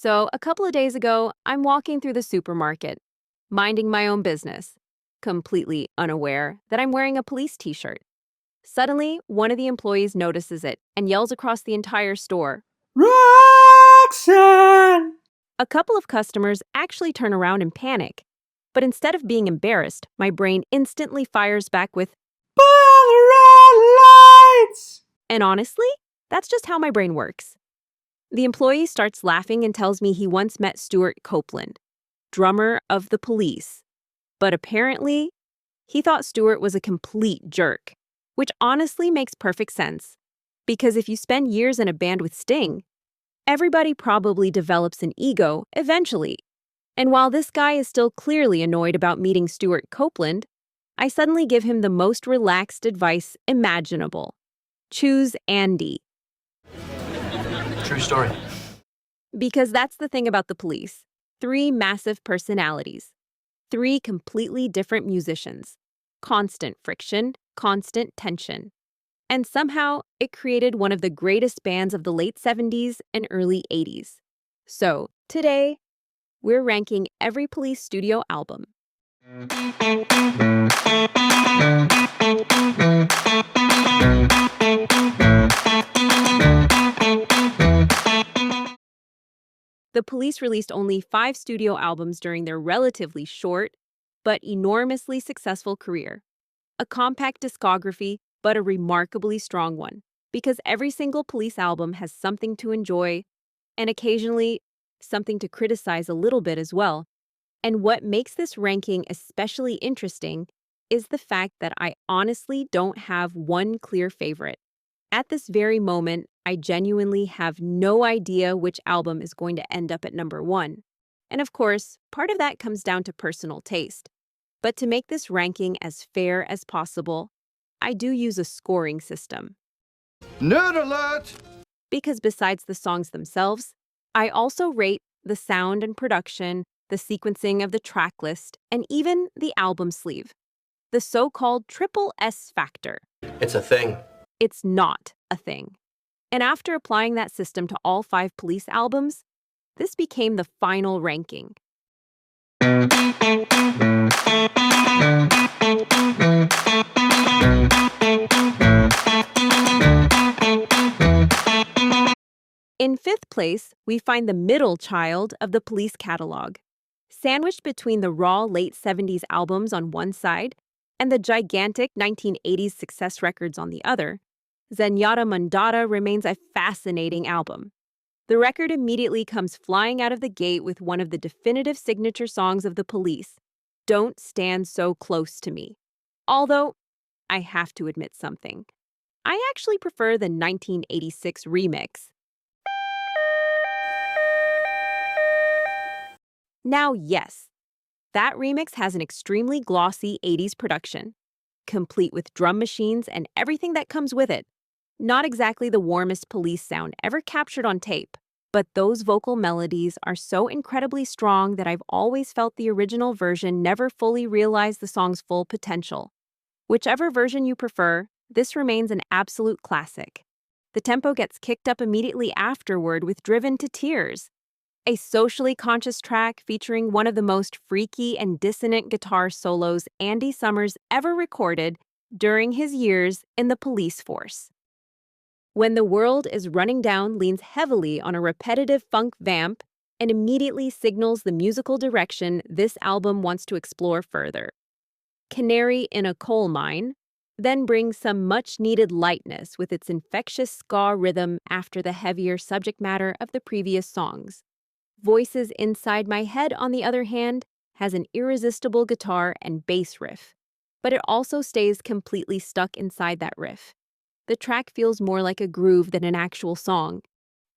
So, a couple of days ago, I'm walking through the supermarket, minding my own business, completely unaware that I'm wearing a police t-shirt. Suddenly, one of the employees notices it and yells across the entire store. Roxanne! A couple of customers actually turn around and panic. But instead of being embarrassed, my brain instantly fires back with, Put on the red lights! and honestly, that's just how my brain works. The employee starts laughing and tells me he once met Stuart Copeland, drummer of the Police. But apparently, he thought Stuart was a complete jerk, which honestly makes perfect sense. Because if you spend years in a band with Sting, everybody probably develops an ego eventually. And while this guy is still clearly annoyed about meeting Stuart Copeland, I suddenly give him the most relaxed advice imaginable. Choose Andy. True story. Because that's the thing about the Police. 3 massive personalities. 3 completely different musicians. Constant friction, constant tension. And somehow, it created one of the greatest bands of the late 70s and early 80s. So, today, we're ranking every Police studio album. The Police released only 5 studio albums during their relatively short, but enormously successful career. A compact discography, but a remarkably strong one, because every single Police album has something to enjoy, and occasionally something to criticize a little bit as well. And what makes this ranking especially interesting is the fact that I honestly don't have one clear favorite. At this very moment, I genuinely have no idea which album is going to end up at number 1. And of course, part of that comes down to personal taste. But to make this ranking as fair as possible, I do use a scoring system. Nerd alert! Because besides the songs themselves, I also rate the sound and production, the sequencing of the track list, and even the album sleeve. The so-called triple S factor. It's a thing. It's not a thing. And after applying that system to all 5 Police albums, this became the final ranking. In 5th place, we find the middle child of the Police catalog. Sandwiched between the raw late 70s albums on one side and the gigantic 1980s success records on the other, Zenyatta Mondatta remains a fascinating album. The record immediately comes flying out of the gate with one of the definitive signature songs of the Police, Don't Stand So Close to Me. Although, I have to admit something. I actually prefer the 1986 remix. Now, yes, that remix has an extremely glossy 80s production, complete with drum machines and everything that comes with it. Not exactly the warmest Police sound ever captured on tape, but those vocal melodies are so incredibly strong that I've always felt the original version never fully realized the song's full potential. Whichever version you prefer, this remains an absolute classic. The tempo gets kicked up immediately afterward with Driven to Tears, a socially conscious track featuring one of the most freaky and dissonant guitar solos Andy Summers ever recorded during his years in the police force. When the World Is Running Down leans heavily on a repetitive funk vamp and immediately signals the musical direction this album wants to explore further. Canary in a Coal Mine then brings some much-needed lightness with its infectious ska rhythm after the heavier subject matter of the previous songs. Voices Inside My Head, on the other hand, has an irresistible guitar and bass riff, but it also stays completely stuck inside that riff. The track feels more like a groove than an actual song.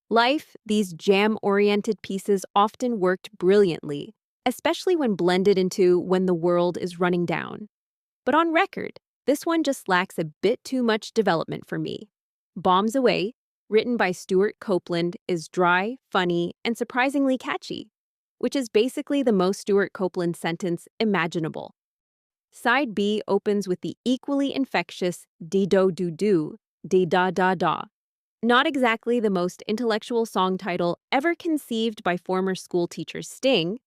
Live, these jam-oriented pieces often worked brilliantly, especially when blended into When the World Is Running Down. But on record, this one just lacks a bit too much development for me. Bombs Away, written by Stuart Copeland, is dry, funny, and surprisingly catchy, which is basically the most Stuart Copeland sentence imaginable. Side B opens with the equally infectious dee-do-do-do, dee-da-da-da. Not exactly the most intellectual song title ever conceived by former schoolteacher Sting,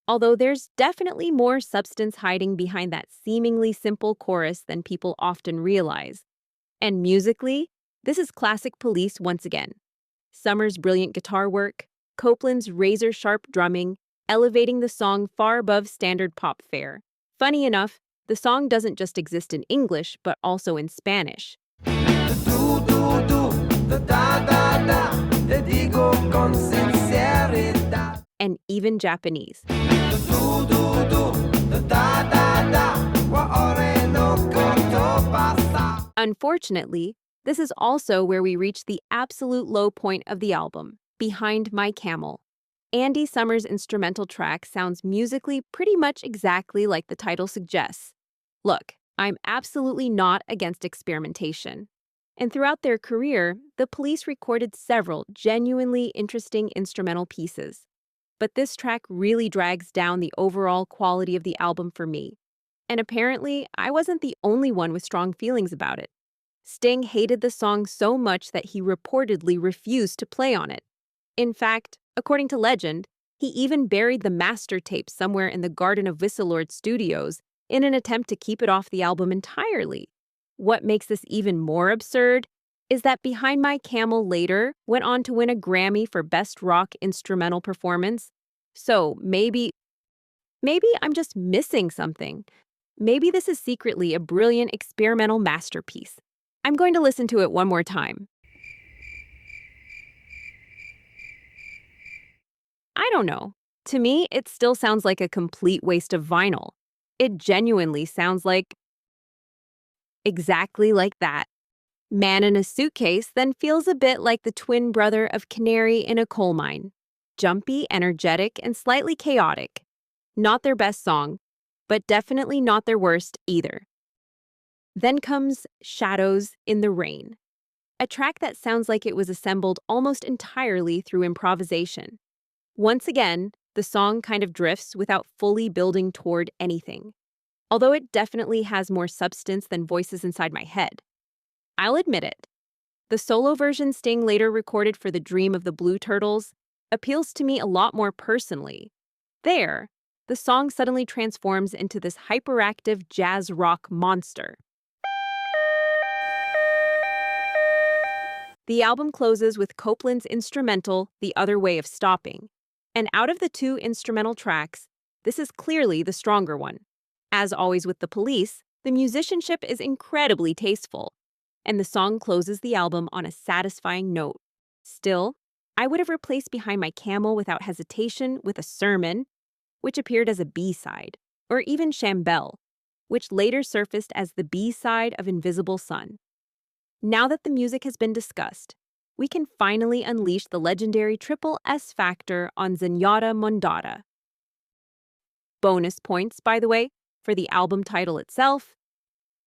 although there's definitely more substance hiding behind that seemingly simple chorus than people often realize. And musically, this is classic Police once again. Summer's brilliant guitar work, Copeland's razor-sharp drumming, elevating the song far above standard pop fare. Funny enough, the song doesn't just exist in English, but also in Spanish. And even Japanese. Unfortunately, this is also where we reach the absolute low point of the album, Behind My Camel. Andy Summers' instrumental track sounds musically pretty much exactly like the title suggests. Look, I'm absolutely not against experimentation. And throughout their career, the Police recorded several genuinely interesting instrumental pieces. But this track really drags down the overall quality of the album for me. And apparently, I wasn't the only one with strong feelings about it. Sting hated the song so much that he reportedly refused to play on it. In fact, according to legend, he even buried the master tape somewhere in the Garden of Whistlelord Studios in an attempt to keep it off the album entirely. What makes this even more absurd is that Behind My Camel later went on to win a Grammy for Best Rock Instrumental Performance. So maybe I'm just missing something. Maybe this is secretly a brilliant experimental masterpiece. I'm going to listen to it one more time. I don't know. To me, it still sounds like a complete waste of vinyl. It genuinely sounds like exactly like that. Man in a Suitcase then feels a bit like the twin brother of Canary in a Coal Mine. Jumpy, energetic, and slightly chaotic. Not their best song, but definitely not their worst either. Then comes Shadows in the Rain, a track that sounds like it was assembled almost entirely through improvisation. Once again, the song kind of drifts without fully building toward anything, although it definitely has more substance than voices inside my head. I'll admit it. The solo version Sting later recorded for The Dream of the Blue Turtles appeals to me a lot more personally. There, the song suddenly transforms into this hyperactive jazz rock monster. The album closes with Copeland's instrumental, The Other Way of Stopping. And out of the two instrumental tracks, this is clearly the stronger one. As always with the Police, the musicianship is incredibly tasteful, and the song closes the album on a satisfying note. Still, I would have replaced Behind My Camel without hesitation with A Sermon, which appeared as a B-side, or even Shambell, which later surfaced as the B-side of Invisible Sun. Now that the music has been discussed, we can finally unleash the legendary triple S factor on Zenyatta Mondatta. Bonus points, by the way, for the album title itself.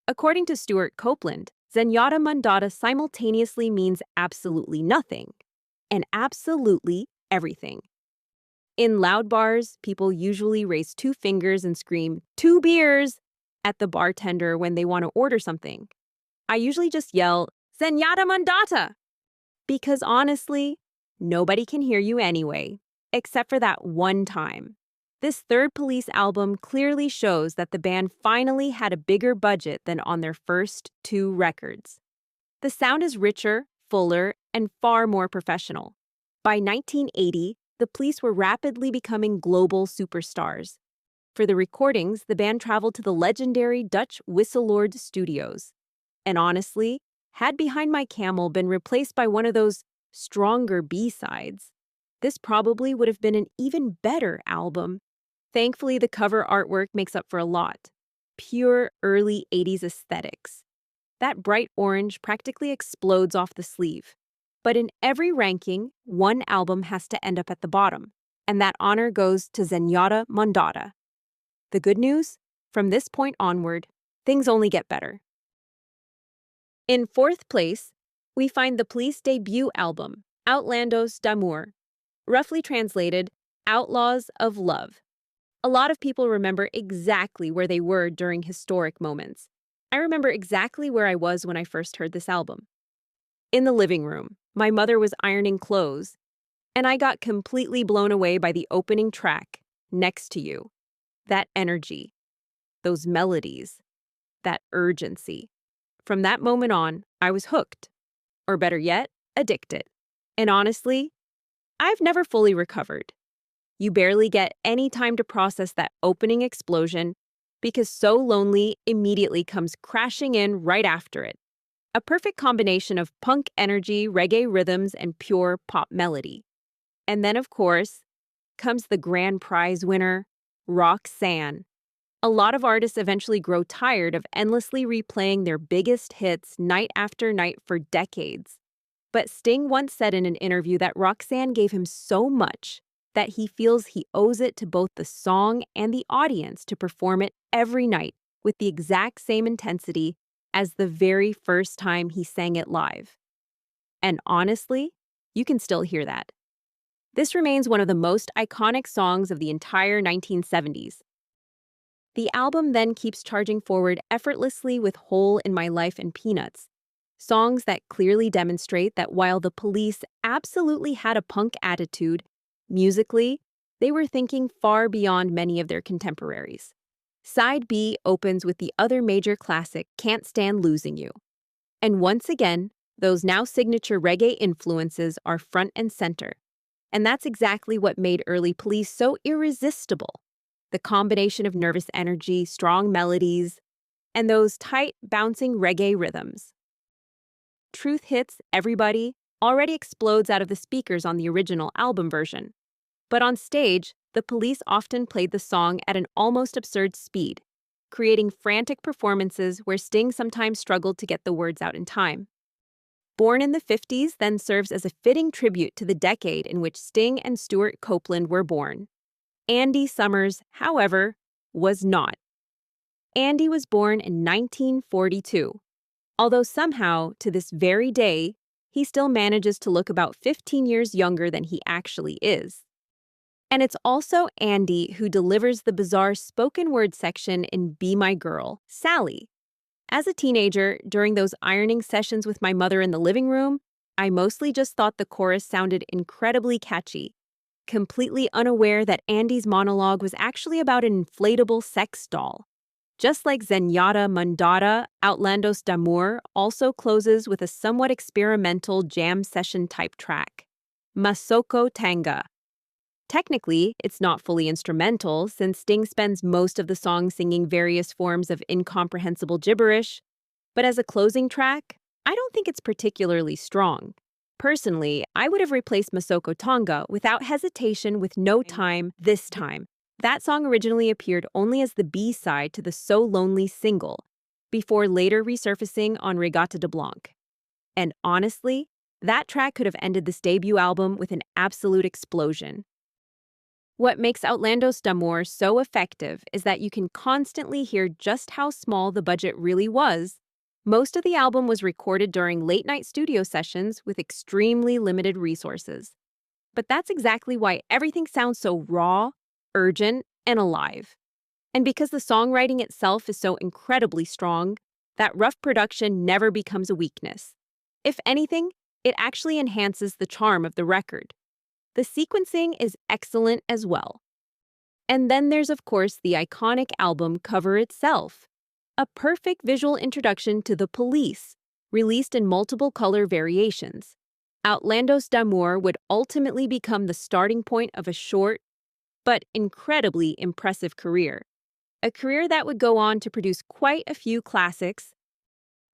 According to Stuart Copeland, Zenyatta Mondatta simultaneously means absolutely nothing and absolutely everything. In loud bars, people usually raise two fingers and scream, "2 beers!" at the bartender when they want to order something. I usually just yell, "Zenyatta Mondatta!" Because honestly, nobody can hear you anyway, except for that one time. This third Police album clearly shows that the band finally had a bigger budget than on their first two records. The sound is richer, fuller, and far more professional. By 1980, the Police were rapidly becoming global superstars. For the recordings, the band traveled to the legendary Dutch Whistlelord Studios. And honestly, had Behind My Camel been replaced by one of those stronger B-sides, this probably would have been an even better album. Thankfully, the cover artwork makes up for a lot. Pure early 80s aesthetics. That bright orange practically explodes off the sleeve. But in every ranking, one album has to end up at the bottom, and that honor goes to Zenyatta Mondatta. The good news? From this point onward, things only get better. In fourth place, we find the Police debut album, Outlandos d'Amour, roughly translated, Outlaws of Love. A lot of people remember exactly where they were during historic moments. I remember exactly where I was when I first heard this album. In the living room, My mother was ironing clothes, and I got completely blown away by the opening track, Next to You. That energy, those melodies, that urgency. From that moment on, I was hooked. Or better yet, addicted. And honestly, I've never fully recovered. You barely get any time to process that opening explosion because So Lonely immediately comes crashing in right after it. A perfect combination of punk energy, reggae rhythms, and pure pop melody. And then, of course, comes the grand prize winner, Roxanne. A lot of artists eventually grow tired of endlessly replaying their biggest hits night after night for decades. But Sting once said in an interview that Roxanne gave him so much that he feels he owes it to both the song and the audience to perform it every night with the exact same intensity as the very first time he sang it live. And honestly, you can still hear that. This remains one of the most iconic songs of the entire 1970s. The album then keeps charging forward effortlessly with Hole in My Life and Peanuts, songs that clearly demonstrate that while the Police absolutely had a punk attitude, musically, they were thinking far beyond many of their contemporaries. Side B opens with the other major classic, Can't Stand Losing You. And once again, those now signature reggae influences are front and center. And that's exactly what made early Police so irresistible. The combination of nervous energy, strong melodies, and those tight, bouncing reggae rhythms. Truth Hits Everybody already explodes out of the speakers on the original album version. But on stage, the Police often played the song at an almost absurd speed, creating frantic performances where Sting sometimes struggled to get the words out in time. Born in the 50s then serves as a fitting tribute to the decade in which Sting and Stuart Copeland were born. Andy Summers, however, was not. Andy was born in 1942, although somehow, to this very day, he still manages to look about 15 years younger than he actually is. And it's also Andy who delivers the bizarre spoken word section in Be My Girl, Sally. As a teenager, during those ironing sessions with my mother in the living room, I mostly just thought the chorus sounded incredibly catchy, completely unaware that Andy's monologue was actually about an inflatable sex doll. Just like Zenyatta Mandata, Outlandos d'Amour also closes with a somewhat experimental jam session type track, Masoko Tanga. Technically, it's not fully instrumental since Sting spends most of the song singing various forms of incomprehensible gibberish, but as a closing track, I don't think it's particularly strong. Personally, I would have replaced Masoko Tonga without hesitation with No Time, This Time. That song originally appeared only as the B-side to the So Lonely single, before later resurfacing on Reggae de Blanc. And honestly, that track could have ended this debut album with an absolute explosion. What makes Outlandos d'Amour so effective is that you can constantly hear just how small the budget really was. Most of the album was recorded during late-night studio sessions with extremely limited resources. But that's exactly why everything sounds so raw, urgent, and alive. And because the songwriting itself is so incredibly strong, that rough production never becomes a weakness. If anything, it actually enhances the charm of the record. The sequencing is excellent as well. And then there's, of course, the iconic album cover itself. A perfect visual introduction to the Police, released in multiple color variations. Outlandos d'Amour would ultimately become the starting point of a short, but incredibly impressive career. A career that would go on to produce quite a few classics.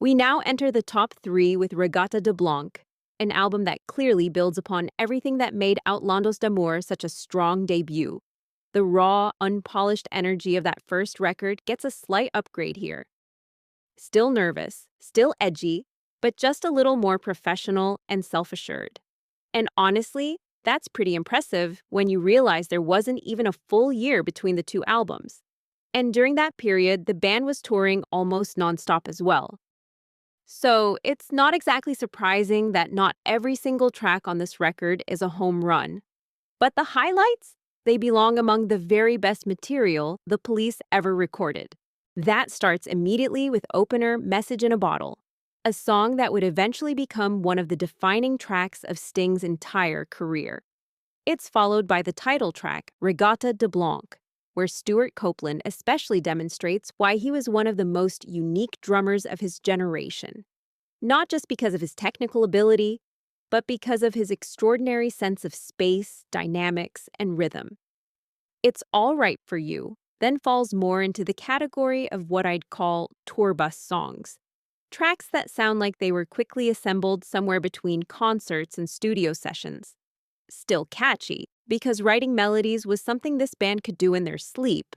We now enter the top 3 with Reggae de Blanc, an album that clearly builds upon everything that made Outlandos d'Amour such a strong debut. The raw, unpolished energy of that first record gets a slight upgrade here. Still nervous, still edgy, but just a little more professional and self-assured. And honestly, that's pretty impressive when you realize there wasn't even a full year between the two albums. And during that period, the band was touring almost nonstop as well. So it's not exactly surprising that not every single track on this record is a home run. But the highlights? They belong among the very best material the Police ever recorded. That starts immediately with opener Message in a Bottle. a song that would eventually become one of the defining tracks of Sting's entire career. It's followed by the title track, Regatta de Blanc, where Stuart Copeland especially demonstrates why he was one of the most unique drummers of his generation. Not just because of his technical ability, but because of his extraordinary sense of space, dynamics, and rhythm. It's All Right for You then falls more into the category of what I'd call tour bus songs. Tracks that sound like they were quickly assembled somewhere between concerts and studio sessions. Still catchy, because writing melodies was something this band could do in their sleep,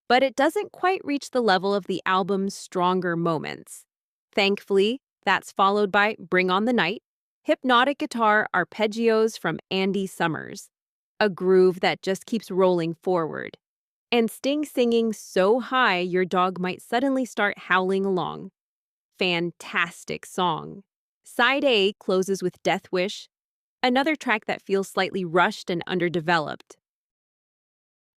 but it doesn't quite reach the level of the album's stronger moments. Thankfully, that's followed by Bring on the Night, hypnotic guitar arpeggios from Andy Summers, a groove that just keeps rolling forward, and Sting singing so high your dog might suddenly start howling along. Fantastic song. Side A closes with Death Wish, another track that feels slightly rushed and underdeveloped.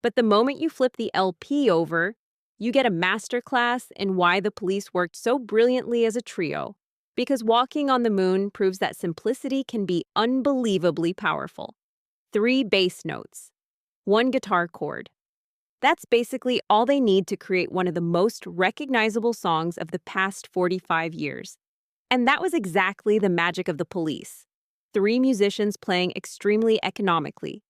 But the moment you flip the LP over, you get a masterclass in why the Police worked so brilliantly as a trio, because Walking on the Moon proves that simplicity can be unbelievably powerful. 3 bass notes, 1 guitar chord. That's basically all they need to create one of the most recognizable songs of the past 45 years. And that was exactly the magic of the Police. 3 musicians playing extremely economically,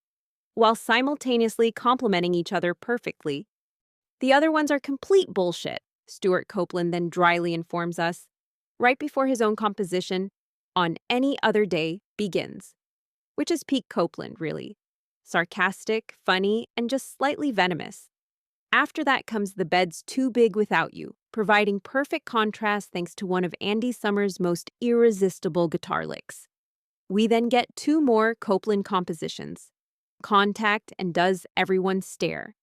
while simultaneously complementing each other perfectly. The other ones are complete bullshit, Stuart Copeland then dryly informs us, right before his own composition, On Any Other Day, begins. Which is peak Copeland, really. Sarcastic, funny, and just slightly venomous. After that comes The Bed's Too Big Without You, providing perfect contrast thanks to one of Andy Summers' most irresistible guitar licks. We then get 2 more Copeland compositions, Contact and Does Everyone Stare?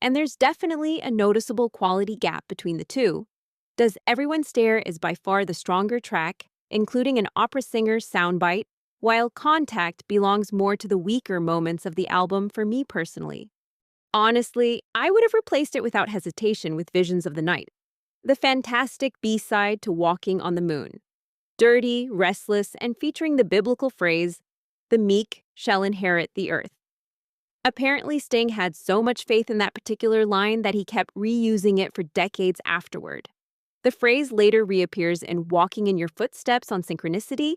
And there's definitely a noticeable quality gap between the two. Does Everyone Stare is by far the stronger track, including an opera singer soundbite, while Contact belongs more to the weaker moments of the album for me personally. Honestly, I would have replaced it without hesitation with Visions of the Night, the fantastic B-side to Walking on the Moon. Dirty, restless, and featuring the biblical phrase, "The meek shall inherit the earth." Apparently, Sting had so much faith in that particular line that he kept reusing it for decades afterward. The phrase later reappears in Walking in Your Footsteps on Synchronicity,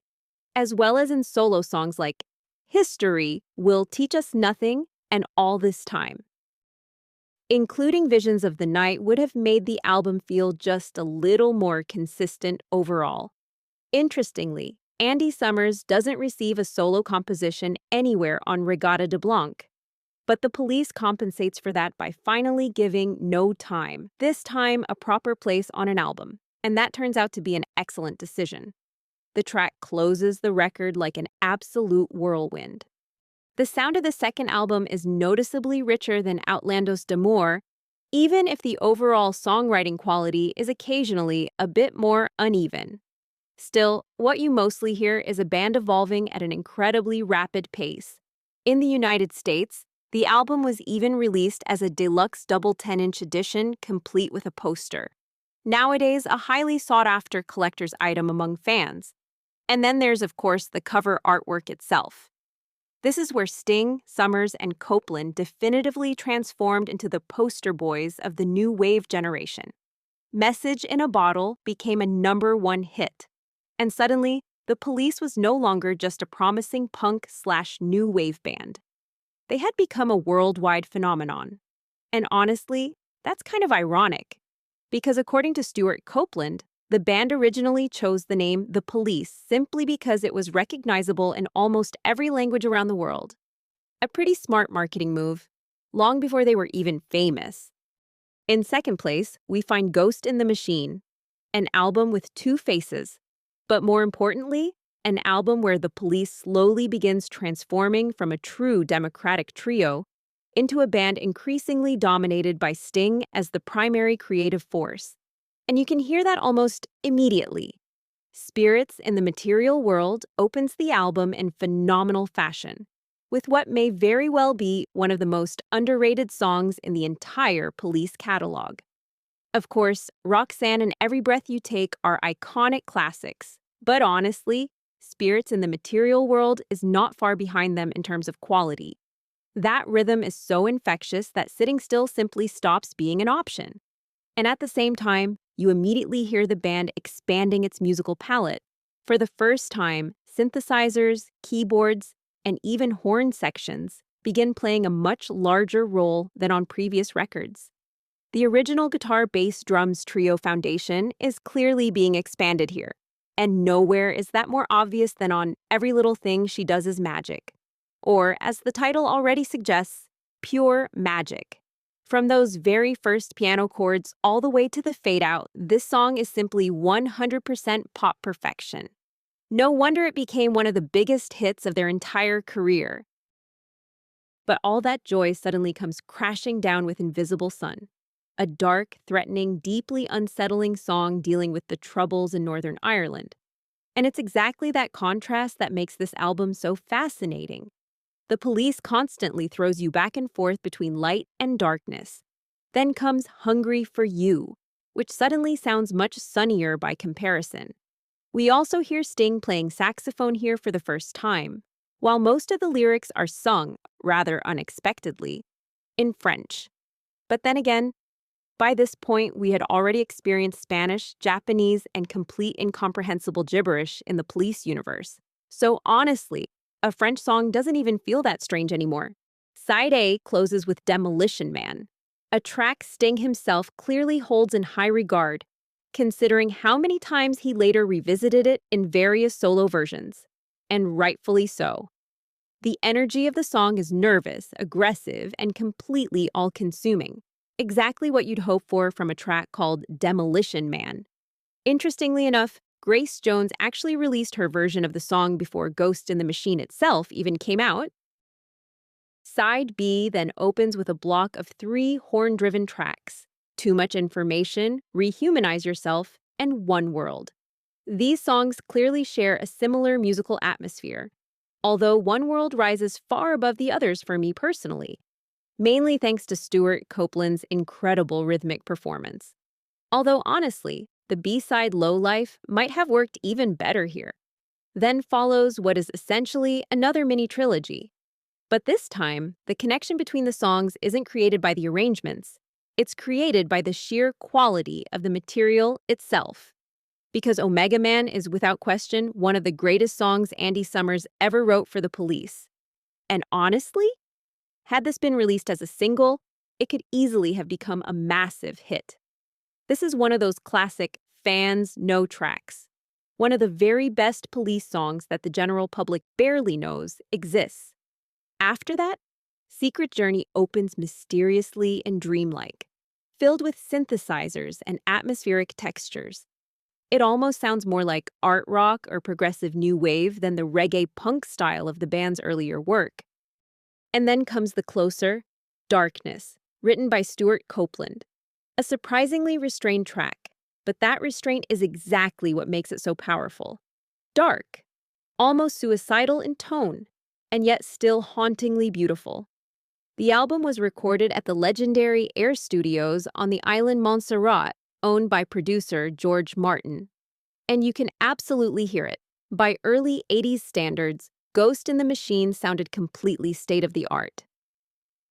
as well as in solo songs like History Will Teach Us Nothing and All This Time. Including Visions of the Night would have made the album feel just a little more consistent overall. Interestingly, Andy Summers doesn't receive a solo composition anywhere on Regatta de Blanc, but the Police compensates for that by finally giving No Time, this time a proper place on an album, and that turns out to be an excellent decision. The track closes the record like an absolute whirlwind. The sound of the second album is noticeably richer than Outlandos d'Amour, even if the overall songwriting quality is occasionally a bit more uneven. Still, what you mostly hear is a band evolving at an incredibly rapid pace. In the United States, the album was even released as a deluxe double 10-inch edition complete with a poster. Nowadays, a highly sought-after collector's item among fans. And then there's, of course, the cover artwork itself. This is where Sting, Summers, and Copeland definitively transformed into the poster boys of the new wave generation. Message in a Bottle became a #1 hit, and suddenly, the Police was no longer just a promising punk/new wave band. They had become a worldwide phenomenon. And honestly, that's kind of ironic, because according to Stuart Copeland, the band originally chose the name The Police simply because it was recognizable in almost every language around the world. A pretty smart marketing move, long before they were even famous. In second place, we find Ghost in the Machine, an album with 2 faces, but more importantly, an album where the Police slowly begins transforming from a true democratic trio into a band increasingly dominated by Sting as the primary creative force. And you can hear that almost immediately. Spirits in the Material World opens the album in phenomenal fashion, with what may very well be one of the most underrated songs in the entire Police catalog. Of course, Roxanne and Every Breath You Take are iconic classics, But honestly, Spirits in the Material World is not far behind them in terms of quality. That rhythm is so infectious that sitting still simply stops being an option. And at the same time, you immediately hear the band expanding its musical palette. For the first time, synthesizers, keyboards, and even horn sections begin playing a much larger role than on previous records. The original guitar bass drums trio foundation is clearly being expanded here, and nowhere is that more obvious than on Every Little Thing She Does Is Magic, or, as the title already suggests, pure magic. From those very first piano chords all the way to the fade-out, this song is simply 100% pop perfection. No wonder it became one of the biggest hits of their entire career. But all that joy suddenly comes crashing down with Invisible Sun, a dark, threatening, deeply unsettling song dealing with the troubles in Northern Ireland. And it's exactly that contrast that makes this album so fascinating. The Police constantly throws you back and forth between light and darkness. Then comes Hungry for You, which suddenly sounds much sunnier by comparison. We also hear Sting playing saxophone here for the first time, while most of the lyrics are sung, rather unexpectedly, in French. But then again, by this point, we had already experienced Spanish, Japanese, and complete incomprehensible gibberish in the Police universe. So honestly, a French song doesn't even feel that strange anymore. Side A closes with Demolition Man, a track Sting himself clearly holds in high regard, considering how many times he later revisited it in various solo versions. And rightfully so. The energy of the song is nervous, aggressive, and completely all-consuming. Exactly what you'd hope for from a track called Demolition Man. Interestingly enough, Grace Jones actually released her version of the song before Ghost in the Machine itself even came out. Side B then opens with a block of 3 horn-driven tracks: Too Much Information, Rehumanize Yourself, and One World. These songs clearly share a similar musical atmosphere, although One World rises far above the others for me personally, mainly thanks to Stuart Copeland's incredible rhythmic performance. Although honestly, the B-side Low Life might have worked even better here. Then follows what is essentially another mini-trilogy. But this time, the connection between the songs isn't created by the arrangements. It's created by the sheer quality of the material itself. Because Omega Man is without question one of the greatest songs Andy Summers ever wrote for the Police. And honestly, had this been released as a single, it could easily have become a massive hit. This is one of those classic fans know tracks. One of the very best Police songs that the general public barely knows exists. After that, Secret Journey opens mysteriously and dreamlike, filled with synthesizers and atmospheric textures. It almost sounds more like art rock or progressive new wave than the reggae-punk style of the band's earlier work. And then comes the closer, Darkness, written by Stuart Copeland. A surprisingly restrained track, but that restraint is exactly what makes it so powerful. Dark, almost suicidal in tone, and yet still hauntingly beautiful. The album was recorded at the legendary Air Studios on the island Montserrat, owned by producer George Martin. And you can absolutely hear it. By early 80s standards, Ghost in the Machine sounded completely state-of-the-art.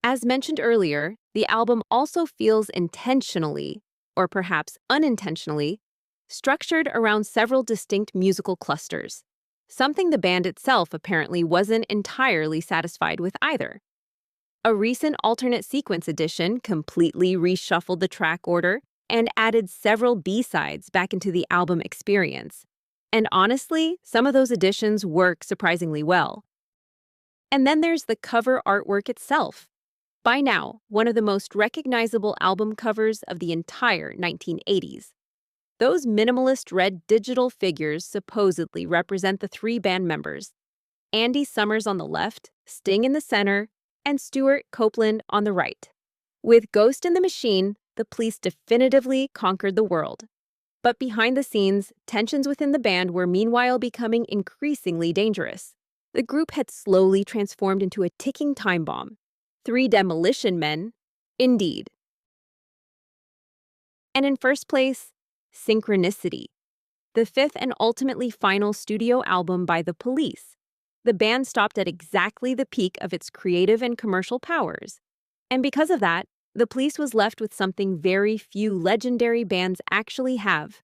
As mentioned earlier, the album also feels intentionally, or perhaps unintentionally, structured around several distinct musical clusters, something the band itself apparently wasn't entirely satisfied with either. A recent alternate sequence edition completely reshuffled the track order and added several B-sides back into the album experience. And honestly, some of those additions work surprisingly well. And then there's the cover artwork itself. By now, one of the most recognizable album covers of the entire 1980s. Those minimalist red digital figures supposedly represent the 3 band members: Andy Summers on the left, Sting in the center, and Stuart Copeland on the right. With Ghost in the Machine, the Police definitively conquered the world. But behind the scenes, tensions within the band were meanwhile becoming increasingly dangerous. The group had slowly transformed into a ticking time bomb. 3 demolition men, indeed. And in first place, Synchronicity. the fifth and ultimately final studio album by The Police. The band stopped at exactly the peak of its creative and commercial powers. And because of that, The Police was left with something very few legendary bands actually have: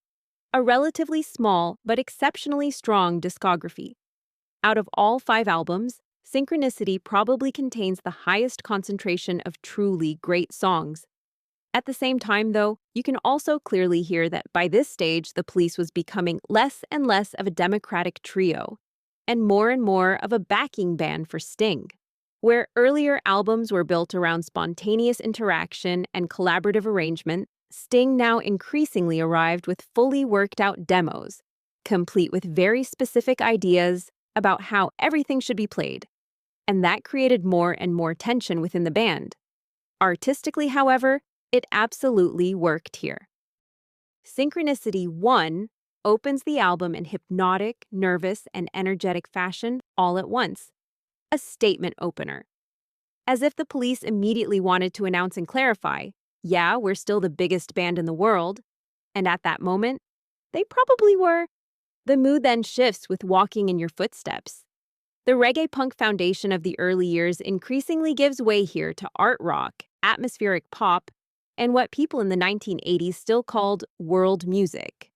a relatively small but exceptionally strong discography. Out of all 5 albums, Synchronicity probably contains the highest concentration of truly great songs. At the same time, though, you can also clearly hear that by this stage, The Police was becoming less and less of a democratic trio, and more of a backing band for Sting. Where earlier albums were built around spontaneous interaction and collaborative arrangement, Sting now increasingly arrived with fully worked out demos, complete with very specific ideas about how everything should be played. And that created more and more tension within the band. Artistically, however, it absolutely worked here. Synchronicity 1 opens the album in hypnotic, nervous, and energetic fashion all at once. A statement opener. As if The Police immediately wanted to announce and clarify, yeah, we're still the biggest band in the world. And at that moment, they probably were. The mood then shifts with Walking in Your Footsteps. The reggae-punk foundation of the early years increasingly gives way here to art rock, atmospheric pop, and what people in the 1980s still called world music.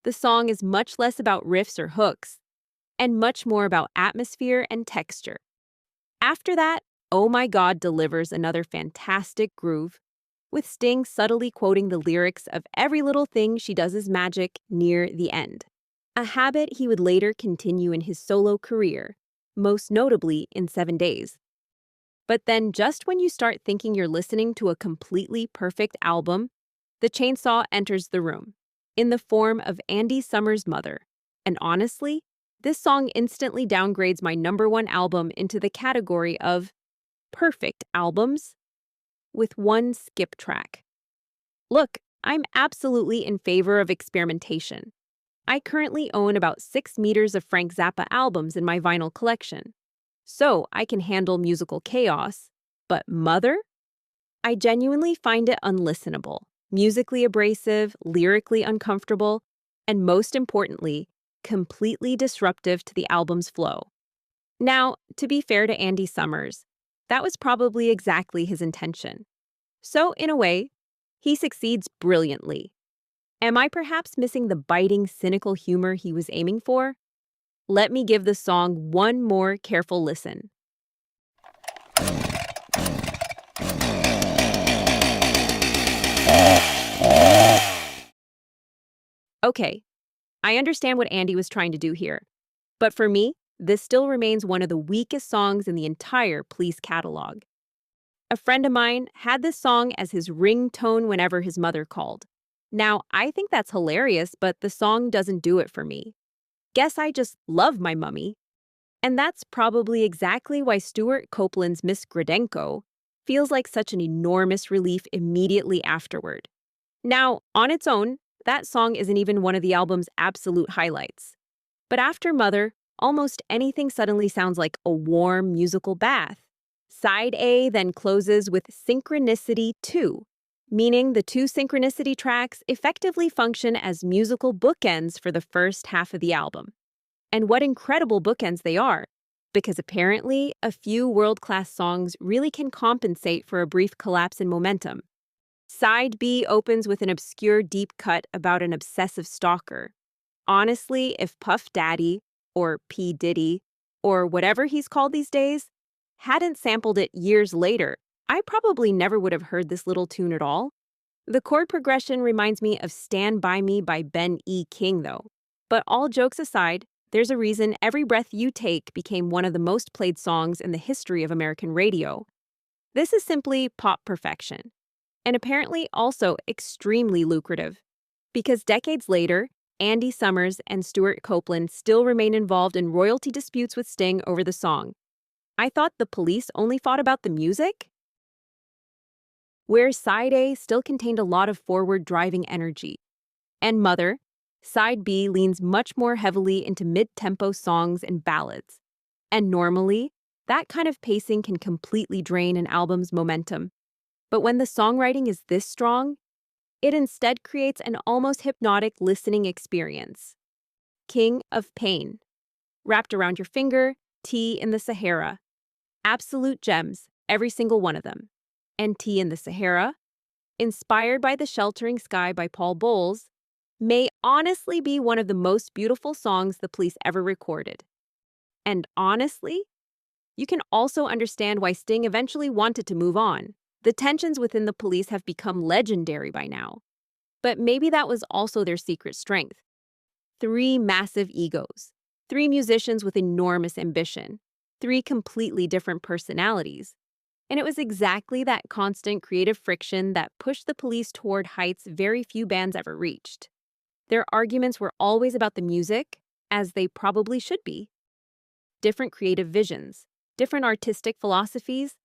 The song is much less about riffs or hooks, and much more about atmosphere and texture. After that, Oh My God delivers another fantastic groove, with Sting subtly quoting the lyrics of Every Little Thing She Does Is Magic near the end, a habit he would later continue in his solo career, most notably in 7 Days. But then just when you start thinking you're listening to a completely perfect album, the chainsaw enters the room, in the form of Andy Summers' Mother. And honestly, this song instantly downgrades my #1 album into the category of perfect albums, with one skip track. Look, I'm absolutely in favor of experimentation. I currently own about 6 meters of Frank Zappa albums in my vinyl collection, so I can handle musical chaos. But Mother? I genuinely find it unlistenable, musically abrasive, lyrically uncomfortable, and most importantly, completely disruptive to the album's flow. Now, to be fair to Andy Summers, that was probably exactly his intention. So, in a way, he succeeds brilliantly. Am I perhaps missing the biting, cynical humor he was aiming for? Let me give the song one more careful listen. Okay, I understand what Andy was trying to do here, but for me, this still remains one of the weakest songs in the entire Police catalog. A friend of mine had this song as his ringtone whenever his mother called. Now, I think that's hilarious, but the song doesn't do it for me. Guess I just love my mummy. And that's probably exactly why Stuart Copeland's Miss Gradenko feels like such an enormous relief immediately afterward. Now, on its own, that song isn't even one of the album's absolute highlights. But after Mother, almost anything suddenly sounds like a warm musical bath. Side A then closes with Synchronicity.Not, meaning the 2 Synchronicity tracks effectively function as musical bookends for the first half of the album. And what incredible bookends they are, because apparently a few world-class songs really can compensate for a brief collapse in momentum. Side B opens with an obscure deep cut about an obsessive stalker. Honestly, if Puff Daddy, or P. Diddy, or whatever he's called these days, hadn't sampled it years later, I probably never would have heard this little tune at all. The chord progression reminds me of Stand By Me by Ben E. King, though. But all jokes aside, there's a reason Every Breath You Take became one of the most played songs in the history of American radio. This is simply pop perfection, and apparently also extremely lucrative, because decades later, Andy Summers and Stuart Copeland still remain involved in royalty disputes with Sting over the song. I thought the Police only fought about the music? Where Side A still contained a lot of forward-driving energy, and Mother, Side B leans much more heavily into mid-tempo songs and ballads. And normally, that kind of pacing can completely drain an album's momentum. But when the songwriting is this strong, it instead creates an almost hypnotic listening experience. King of Pain. Wrapped around your finger, Tea in the Sahara. Absolute gems, every single one of them. And Tea in the Sahara, inspired by The Sheltering Sky by Paul Bowles, may honestly be one of the most beautiful songs the Police ever recorded. And honestly, you can also understand why Sting eventually wanted to move on. The tensions within the Police have become legendary by now. But maybe that was also their secret strength. 3 massive egos, 3 musicians with enormous ambition, 3 completely different personalities. And it was exactly that constant creative friction that pushed the Police toward heights very few bands ever reached. Their arguments were always about the music, as they probably should be. Different creative visions, different artistic philosophies,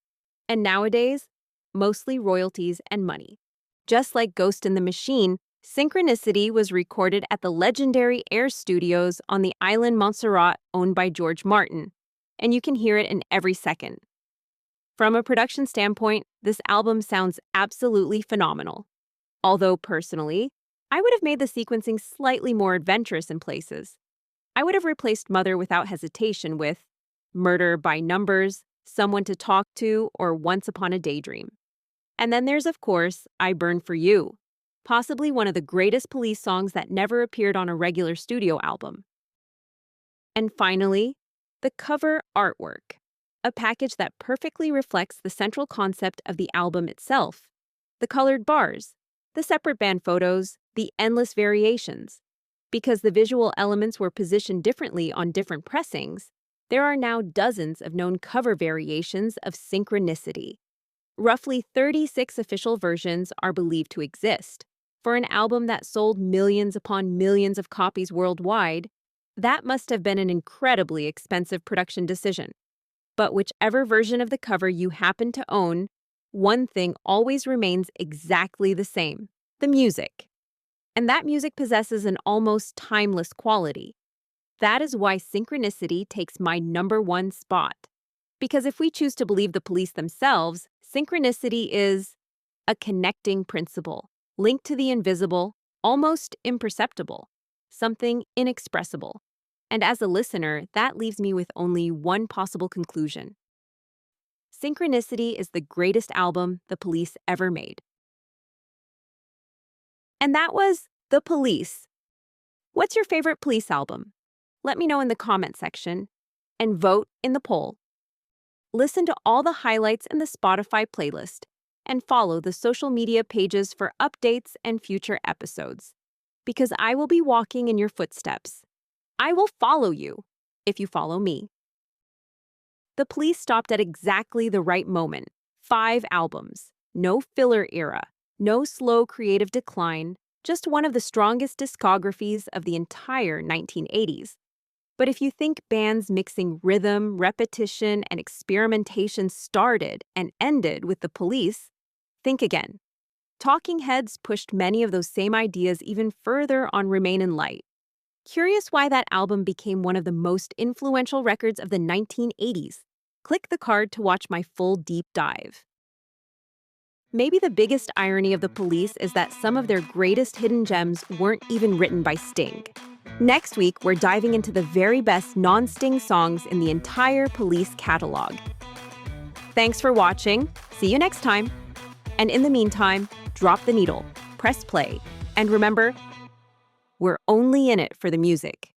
and nowadays, mostly royalties and money. Just like Ghost in the Machine, Synchronicity was recorded at the legendary Air Studios on the island Montserrat owned by George Martin, and you can hear it in every second. From a production standpoint, this album sounds absolutely phenomenal. Although personally, I would have made the sequencing slightly more adventurous in places. I would have replaced Mother without hesitation with Murder by Numbers, Someone to Talk to, or Once Upon a Daydream. And then there's, of course, I Burn for You, possibly one of the greatest Police songs that never appeared on a regular studio album. And finally, the cover artwork, a package that perfectly reflects the central concept of the album itself. The colored bars, the separate band photos, the endless variations. Because the visual elements were positioned differently on different pressings, there are now dozens of known cover variations of Synchronicity. Roughly 36 official versions are believed to exist. For an album that sold millions upon millions of copies worldwide, that must have been an incredibly expensive production decision. But whichever version of the cover you happen to own, one thing always remains exactly the same: the music. And that music possesses an almost timeless quality. That is why Synchronicity takes my #1 spot. Because if we choose to believe the Police themselves, Synchronicity is a connecting principle, linked to the invisible, almost imperceptible, something inexpressible. And as a listener, that leaves me with only one possible conclusion. Synchronicity is the greatest album the Police ever made. And that was The Police. What's your favorite Police album? Let me know in the comment section and vote in the poll. Listen to all the highlights in the Spotify playlist and follow the social media pages for updates and future episodes. Because I will be walking in your footsteps. I will follow you if you follow me. The Police stopped at exactly the right moment. 5 albums, no filler era, no slow creative decline, just one of the strongest discographies of the entire 1980s. But if you think bands mixing rhythm, repetition, and experimentation started and ended with the Police, think again. Talking Heads pushed many of those same ideas even further on Remain in Light. Curious why that album became one of the most influential records of the 1980s? Click the card to watch my full deep dive. Maybe the biggest irony of the Police is that some of their greatest hidden gems weren't even written by Sting. Next week, we're diving into the very best non-Sting songs in the entire Police catalog. Thanks for watching. See you next time. And in the meantime, drop the needle, press play, and remember, we're only in it for the music.